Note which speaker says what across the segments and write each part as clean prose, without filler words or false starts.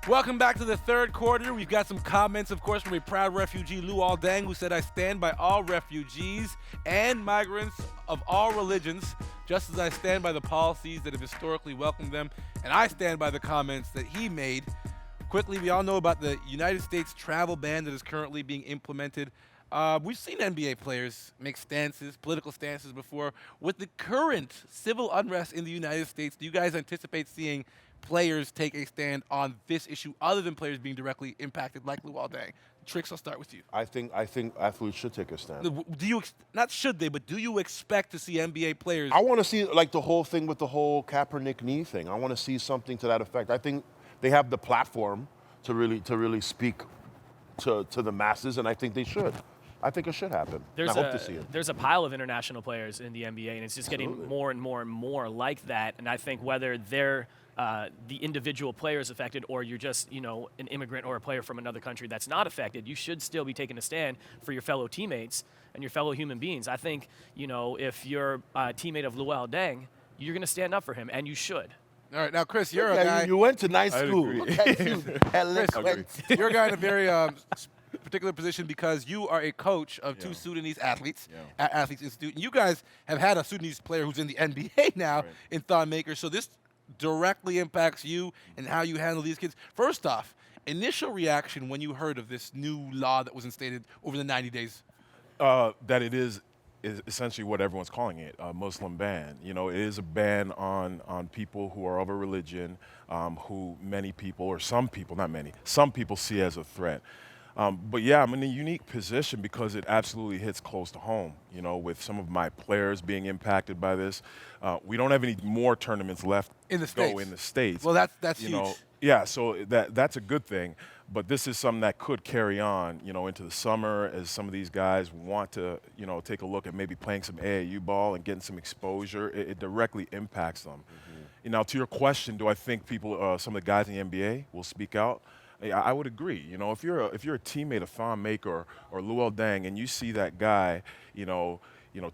Speaker 1: Welcome back to the third quarter. We've got some comments, of course, from a proud refugee, Luol Deng, who said, "I stand by all refugees and migrants of all religions, just as I stand by the policies that have historically welcomed them." And I stand by the comments that he made. Quickly, we all know about the United States travel ban that is currently being implemented. We've seen NBA players make stances, political stances before. With the current civil unrest in the United States, do you guys anticipate seeing players take a stand on this issue other than players being directly impacted like Luol Deng? Trix, I'll start with you.
Speaker 2: I think athletes should take a stand.
Speaker 1: Do you not should they, but do you expect to see NBA players?
Speaker 2: I want to see like the whole thing with the whole Kaepernick knee thing. I want to see something to that effect. I think they have the platform to really speak to the masses, and I think they should. I think it should happen. I hope to see it.
Speaker 3: There's a pile of international players in the NBA, and it's just
Speaker 2: Absolutely.
Speaker 3: getting more and more and more like that. And I think whether they're the individual players affected, or you're just an immigrant or a player from another country that's not affected, you should still be taking a stand for your fellow teammates and your fellow human beings. I think if you're a teammate of Luol Deng, you're going to stand up for him, and you should.
Speaker 1: All right, now Chris, you're a guy.
Speaker 2: You went to nice
Speaker 4: I'd
Speaker 2: school.
Speaker 4: agree.
Speaker 2: Look at you.
Speaker 1: You're a guy in a very particular position because you are a coach of two Sudanese athletes at Athletes Institute. And you guys have had a Sudanese player who's in the NBA now in Thon Maker. So this directly impacts you and how you handle these kids. First off, initial reaction when you heard of this new law that was instated over the 90 days?
Speaker 4: That it is essentially what everyone's calling it, a Muslim ban. It is a ban on people who are of a religion who many people, or some people, not many, some people see as a threat. But yeah, I'm in a unique position because it absolutely hits close to home, with some of my players being impacted by this. We don't have any more tournaments left
Speaker 1: In the
Speaker 4: to go
Speaker 1: States.
Speaker 4: in the States.
Speaker 1: Well, that's huge.
Speaker 4: Yeah, so that's a good thing. But this is something that could carry on, into the summer as some of these guys want to, take a look at maybe playing some AAU ball and getting some exposure. It directly impacts them. Now, to your question, do I think people, some of the guys in the NBA will speak out? I would agree. If you're a teammate of Thon Maker or Luol Deng and you see that guy,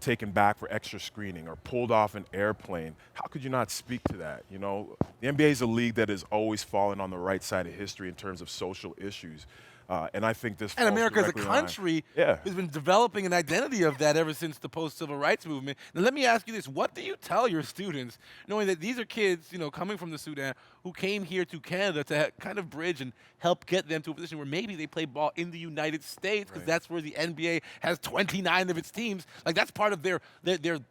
Speaker 4: taken back for extra screening or pulled off an airplane, how could you not speak to that? The NBA is a league that has always fallen on the right side of history in terms of social issues. And I think this.
Speaker 1: And America as a
Speaker 4: directly in line.
Speaker 1: country
Speaker 4: Yeah.
Speaker 1: has been developing an identity of that ever since the post-civil rights movement. Now, let me ask you this. What do you tell your students, knowing that these are kids, coming from the Sudan, who came here to Canada to kind of bridge and help get them to a position where maybe they play ball in the United States because that's where the NBA has 29 of its teams. Like, that's part of their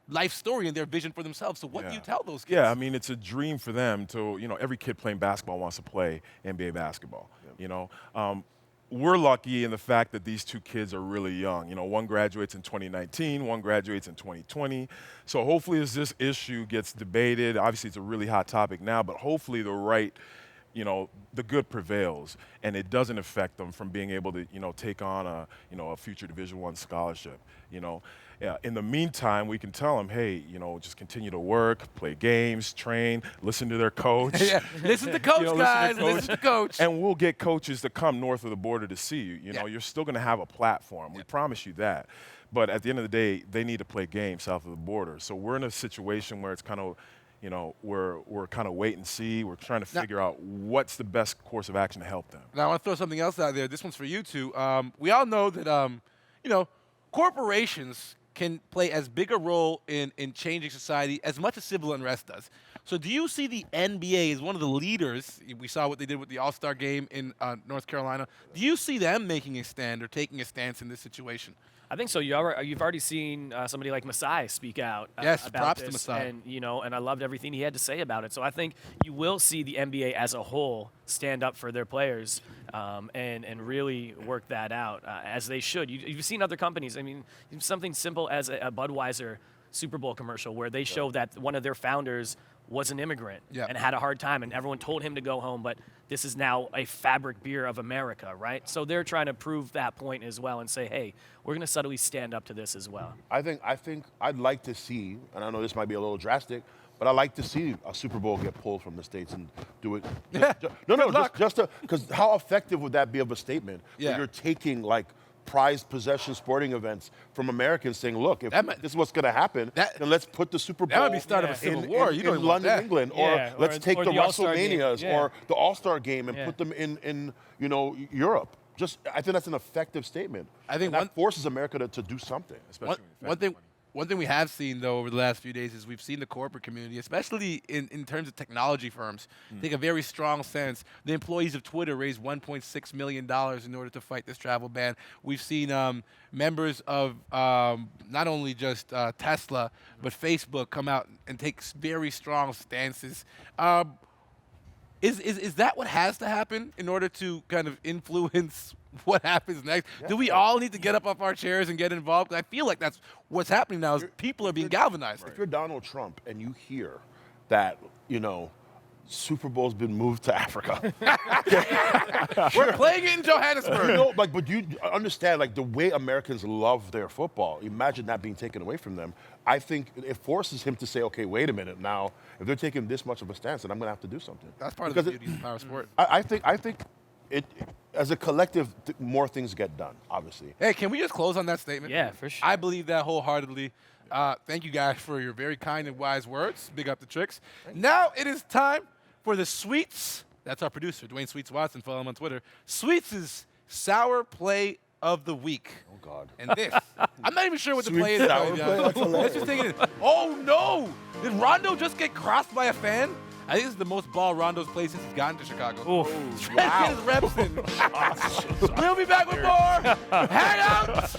Speaker 1: life story and their vision for themselves. So what do you tell those kids?
Speaker 4: Yeah, I mean, it's a dream for them to, every kid playing basketball wants to play NBA basketball, We're lucky in the fact that these two kids are really young. One graduates in 2019, one graduates in 2020. So hopefully as this issue gets debated, obviously it's a really hot topic now, but hopefully the good prevails and it doesn't affect them from being able to, take on a future Division I scholarship, In the meantime, we can tell them, hey, just continue to work, play games, train, listen to their coach.
Speaker 1: Listen to coach, guys. Listen to coach.
Speaker 4: And we'll get coaches to come north of the border to see you. You're still going to have a platform. We promise you that. But at the end of the day, they need to play games south of the border. So we're in a situation where it's kind of, we're kind of wait and see. We're trying to figure out what's the best course of action to help them.
Speaker 1: Now, I want to throw something else out there. This one's for you two. We all know that, corporations can play as big a role in changing society as much as civil unrest does. So do you see the NBA as one of the leaders? We saw what they did with the All-Star game in North Carolina. Do you see them making a stand or taking a stance in this situation?
Speaker 3: I think so. You've already seen somebody like Masai speak out
Speaker 1: Yes,
Speaker 3: about
Speaker 1: props
Speaker 3: this,
Speaker 1: to Masai.
Speaker 3: and I loved everything he had to say about it. So I think you will see the NBA as a whole stand up for their players and really work that out as they should. You've seen other companies. I mean, something simple as a Budweiser Super Bowl commercial where they show that one of their founders was an immigrant and had a hard time, and everyone told him to go home, but this is now a fabric beer of America, right? So they're trying to prove that point as well and say, hey, we're going to subtly stand up to this as well.
Speaker 2: I think I'd like to see, and I know this might be a little drastic, but I'd like to see a Super Bowl get pulled from the States and do it. Just because how effective would that be of a statement? Where you're taking like prized possession sporting events from Americans saying, look, if
Speaker 1: That might-
Speaker 2: this is what's going to happen, then let's put the Super Bowl
Speaker 1: That would be start of a civil war. You don't
Speaker 2: in
Speaker 1: even want
Speaker 2: London,
Speaker 1: that.
Speaker 2: England,
Speaker 3: Yeah,
Speaker 2: or let's take
Speaker 3: or
Speaker 2: the
Speaker 3: the All-Star game.
Speaker 2: WrestleManias
Speaker 3: Yeah.
Speaker 2: or the All-Star game and
Speaker 3: Yeah.
Speaker 2: put them in Europe. I think that's an effective statement.
Speaker 1: I think
Speaker 2: And
Speaker 1: one-
Speaker 2: that forces America to do something.
Speaker 4: Especially
Speaker 1: One,
Speaker 4: when you
Speaker 1: one
Speaker 4: factor
Speaker 1: thing, one thing we have seen though over the last few days is we've seen the corporate community, especially in terms of technology firms, take a very strong stance. The employees of Twitter raised $1.6 million in order to fight this travel ban. We've seen members of not only just Tesla but Facebook come out and take very strong stances. Is that what has to happen in order to kind of influence what happens next? Do we all need to get up off our chairs and get involved? 'Cause I feel like that's what's happening now. Is people are being galvanized.
Speaker 2: If you're Donald Trump and you hear that, Super Bowl's been moved to Africa.
Speaker 1: We're playing it in Johannesburg.
Speaker 2: But you understand, like, the way Americans love their football, imagine that being taken away from them. I think it forces him to say, okay, wait a minute now, if they're taking this much of a stance, then I'm going to have to do something.
Speaker 1: That's part
Speaker 2: Because
Speaker 1: of the beauty of the power of sport.
Speaker 2: I think it, as a collective, more things get done, obviously.
Speaker 1: Hey, can we just close on that statement?
Speaker 3: Yeah, for sure.
Speaker 1: I believe that wholeheartedly. Thank you guys for your very kind and wise words. Big up the Tricks. Now it is time for the Sweets. That's our producer, Dwayne Sweets Watson. Follow him on Twitter. Sweets' Sour Play of the Week.
Speaker 2: Oh, God.
Speaker 1: And this, I'm not even sure what the
Speaker 2: Sweet
Speaker 1: play is.
Speaker 2: sour
Speaker 1: to be
Speaker 2: play?
Speaker 1: honest.
Speaker 2: That's
Speaker 1: Let's just take it in. Oh, no. Did Rondo just get crossed by a fan? I think this is the most ball Rondo's played since he's gotten to Chicago.
Speaker 3: Oof.
Speaker 1: His reps in. We'll be back with more Hangouts.